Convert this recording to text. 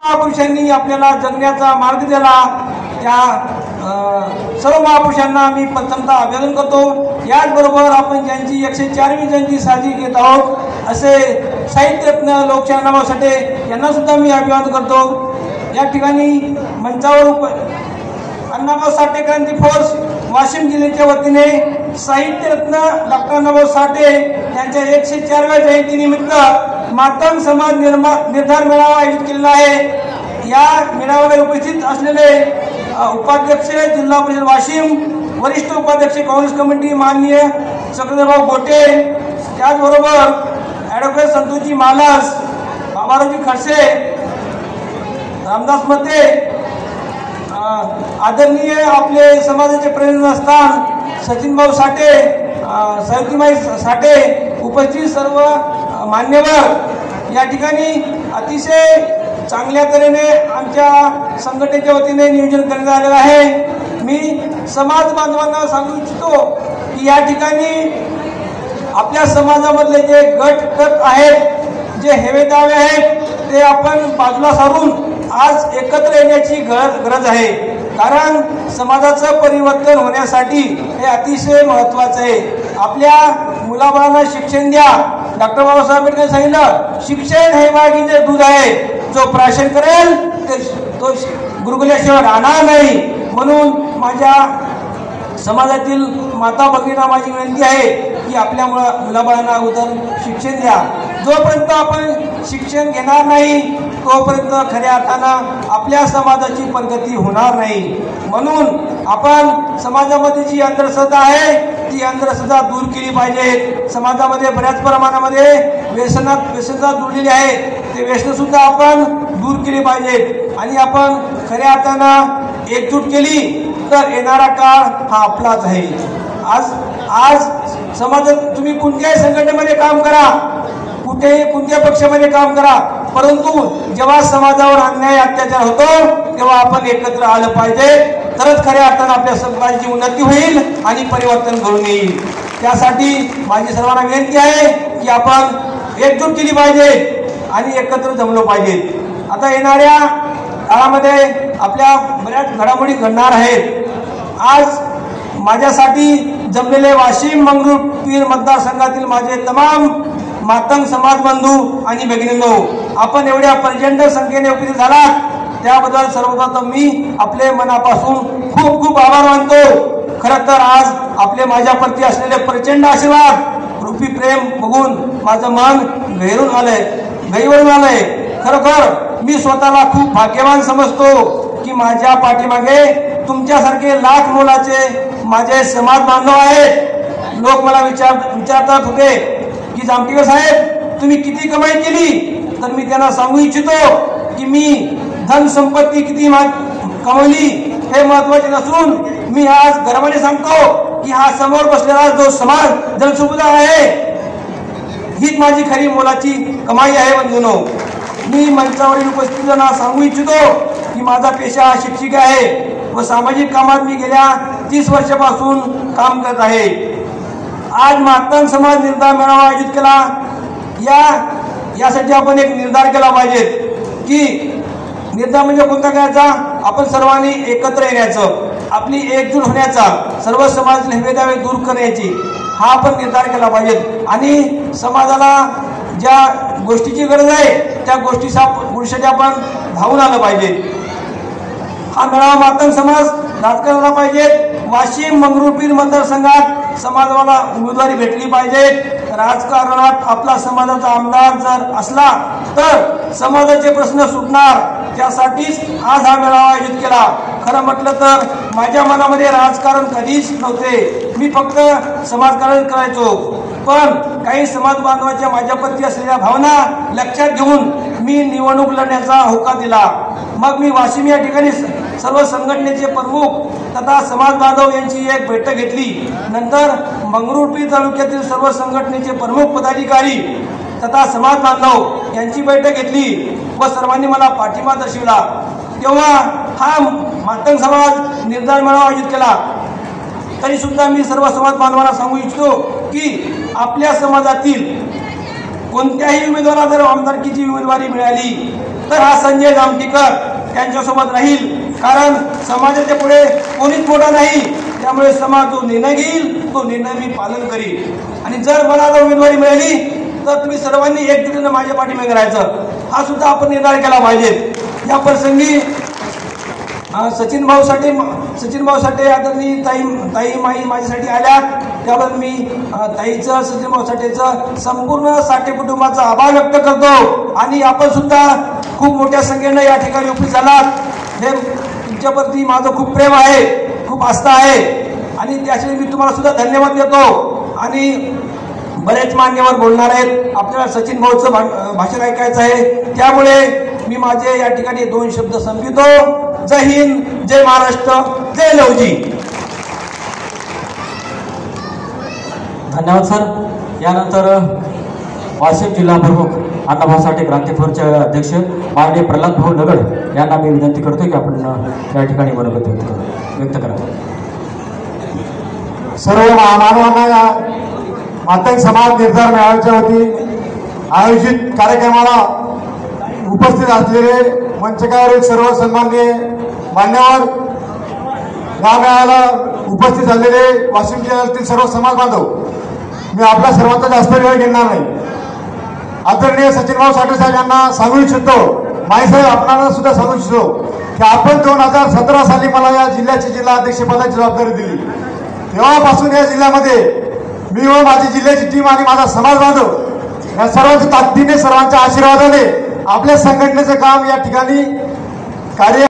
महापुरुषांनी आपल्याला जगण्याचा मार्ग दिला। त्या सर्व महापुरुषांना मी प्रथमतः अभिवादन करतो। याचबरोबर आपण ज्यांची 104वी जयंती साजरी घेत आहोत असे साहित्यरत्न लोकशाहीर अण्णाभाऊ साठे यांना सुद्धा मी अभिवादन करतो। या ठिकाणी मंचावर अण्णाभाऊ साठे क्रांती फोर्स वाशिम जिल्ह्याच्या वतीने साहित्यरत्न डॉक्टर अण्णाभाऊ साठे यांच्या 104व्या जयंतीनिमित्त मातंग समाज निर्धार मेळावा आयोजित केलेला आहे। या मेळाव्याला उपस्थित असलेले उपाध्यक्ष जिल्हा परिषद वाशिम, वरिष्ठ उपाध्यक्ष काँग्रेस कमिटी माननीय चक्रधरभाऊ गोटे, त्याचबरोबर ॲडव्होकेट संतोषजी मालास, बाबारावजी खडसे, रामदास मते, आदरणीय आपले समाजाचे प्रेरणास्थान सचिनभाऊ साठे, सावित्रीबाई साठे, उपस्थित सर्व मान्यवर, या ठिकाणी अतिशय चांगल्या तऱ्हेने आमच्या संघटनेच्या वतीने नियोजन करण्यात आलेलं आहे। मी समाज बांधवांना सांगू इच्छितो की या ठिकाणी आपल्या समाजामधले जे गट आहेत, जे हेवेदावे आहेत, ते आपण बाजूला सारून आज एकत्र येण्याची गरज आहे। कारण समाजाचं परिवर्तन होण्यासाठी हे अतिशय महत्त्वाचं आहे। आपल्या मुलाबाळांना शिक्षण द्या। डॉक्टर बाबासाहेब आंबेडकर सांगितलं, शिक्षण हे वाघीचे दूध आहे, जो प्राशन करेल तो गुरुकुल्याशिवाय राहणार नाही। म्हणून माझ्या समाजातील माता भगिनींना माझी विनंती आहे की आपल्या मुलाबाळांना अगोदर शिक्षण द्या। जोपर्यंत आपण शिक्षण घेणार नाही तोपर्यंत खऱ्या अर्थानं आपल्या समाजाची प्रगती होणार नाही। म्हणून आपण समाजामध्ये जी अंधश्रद्धा आहे ती अंधश्रद्धा दूर केली पाहिजे। समाजामध्ये बऱ्याच प्रमाणामध्ये व्यसना जुळलेली आहे, ते व्यसन सुद्धा आपण दूर केली पाहिजे आणि आपण खऱ्या अर्थानं एकजूट केली तर येणारा काळ हा आपलाच आहे। आज समाजात तुम्ही कोणत्याही संघटनेमध्ये काम करा, कोणत्या पक्षामध्ये काम करा, परंतु जेव्हा समाजावर अन्याय अत्याचार होतो तेव्हा आपण एकत्र आलं पाहिजे, तरच खऱ्या अर्थानं आपल्या समाजाची उन्नती होईल आणि परिवर्तन घडून येईल। त्यासाठी माझी सर्वांना विनंती आहे की आपण एकजूट केली पाहिजे आणि एकत्र जमलो पाहिजे। आता येणाऱ्या काळामध्ये आपल्या बऱ्याच घडामोडी घडणार आहेत। आज माझ्यासाठी जमलेले वाशिम मंगरुळपीर मतदारसंघातील माझे तमाम मातंग समाज बंधू आणि भगिनींनो, आपण एवढ्या प्रचंड संख्येने उपस्थित झालात त्याबद्दल सर्वप्रथम मी आपले मनापासून खूप खूप आभार मानतो। खरं तर आज आपले माझ्याप्रती असलेले प्रचंड आशीर्वाद रूपी प्रेम बघून माझं मन गहिवरून आलंय। खरोखर मी स्वतःला खूप भाग्यवान समजतो की माझ्या पाठीमागे तुमच्यासारखे लाख मोलाचे माझे समाज बांधव आहेत। लोक मला विचारतात होते की जामटिकर साहेब तुम्ही किती कमाई केली, तर मी त्यांना सांगू इच्छितो की मी धन संपत्ती किती कमवली हे महत्वाचे नसून मी आज गर्वाने सांगतो की हा समोर बसलेला जो समाज जनसमुदाय आहे हीच माझी खरी मोलाची कमाई आहे। बंधूंनो, मी मंचावरील उपस्थितांना सांगू इच्छितो की माझा पेशा शिक्षिका आहे व सामाजिक कामात मी गेल्या 30 वर्षापासून काम करत आहे। आज मातंग समाज निर्धार मेळावा आयोजित केला, यासाठी आपण एक निर्धार केला पाहिजे की निर्धार म्हणजे कोणता करायचा, आपण सर्वांनी एकत्र येण्याचं, आपली एकजूट होण्याचा, सर्व समाजातील हेवेदावे दूर करण्याची हा आपण निर्धार केला पाहिजे आणि समाजाला ज्या गोष्टीची गरज आहे त्या गोष्टीसाठी आपण धावून आलं पाहिजे। हा मेळावा मातंग समाज राजकारणाला पाहिजे। वाशिम मंगरुळपीर मतदारसंघात समाजाला उमेदवारी भेटली पाहिजे। राजकारणात आपला समाजाचा आमदार जर असला तर समाजाचे प्रश्न सुटणार, त्यासाठीच आज हा मेळावा आयोजित केला। खरं म्हटलं तर माझ्या मनामध्ये राजकारण कधीच नव्हते, मी फक्त समाजकारण करायचो, पण काही समाज बांधवांच्या माझ्याप्रती असलेल्या भावना लक्षात घेऊन मी निवडणूक लढण्याचा होकार दिला। मग मी वाशिम या ठिकाणी सर्व संघटनेचे प्रमुख तथा समाज बांधव यांची एक बैठक घेतली। नंतर मंगरुळपीर तालुक्यातील सर्व संघटनेचे प्रमुख पदाधिकारी तथा समाज बांधव यांची बैठक घेतली व सर्वांनी मला पाठिंबा दर्शविला। तेव्हा हा मातंग समाज निर्धार मेळावा आयोजित केला। तरी सुद्धा मी सर्व समाज बांधवांना सांगू इच्छितो की आपल्या समाजातील कोणत्याही उमेदवाराला जर आमदारकीची उमेदवारी मिळाली तर हा संजय जामठीकर त्यांच्यासोबत राहील, कारण समाजाच्या पुढे कोणीच मोठा नाही, त्यामुळे समाज जो निर्णय घेईल तो निर्णय मी पालन करीन। आणि जर मला उमेदवारी मिळाली तर तुम्ही सर्वांनी एकजुटीने माझ्या पाठीमागे राहायचं, हा सुद्धा आपण निर्धार केला पाहिजे। या प्रसंगी सचिन भाऊ साठे आदरणीय ताई माई माझ्यासाठी आल्यात, त्याबद्दल मी ताईचं सचिन भाऊ साठेचं संपूर्ण साठे कुटुंबाचा आभार व्यक्त करतो। आणि आपण सुद्धा खूप मोठ्या संख्येने या ठिकाणी उपस्थित झालात। हे तुमच्याप्रती माझं खूप प्रेम आहे, खूप आस्था आहे आणि त्यासाठी मी तुम्हाला सुद्धा धन्यवाद देतो। आणि बरेच मान्यवर बोलणार आहेत, आपल्याला सचिन भाऊचं भाषण ऐकायचं आहे, त्यामुळे मी माझे या ठिकाणी 2 शब्द संपवितो। जय हिंद, जय महाराष्ट्र, जय लवजी। धन्यवाद सर। यानंतर वाशिम जिल्हा प्रमुख अण्णाभाऊ साठे क्रांतिफोरचे अध्यक्ष माननीय प्रल्हाद भाऊ नगड यांना मी विनंती करतो की आपण या ठिकाणी मनोगत व्यक्त करा। सर्व मानवांना मातंग समाज निर्धार मेळाव्याच्या वतीने आयोजित कार्यक्रमाला उपस्थित असलेले मंचकावरील सर्व सन्माननीय मान्यवर, या मेळाव्याला उपस्थित झालेले वाशिम जिल्ह्यातील सर्व समाज बांधव, मी आपला सर्वांचा जास्त वेळ घेणार नाही। आदरणीय सचिनभाऊ साठे साहेब यांना सांगू इच्छितो, माईसाहेब आपणाला सुद्धा सांगू इच्छितो की आपण 2017 साली मला या जिल्ह्याची जिल्हाध्यक्षपदाची जबाबदारी दिली, तेव्हापासून या जिल्ह्यामध्ये मी व माझी जिल्ह्याची टीम आणि माझा समाज बांधव या सर्वांच्या ताकदीने, सर्वांच्या आशीर्वादाने आपल्या संघटनेचं काम या ठिकाणी कार्य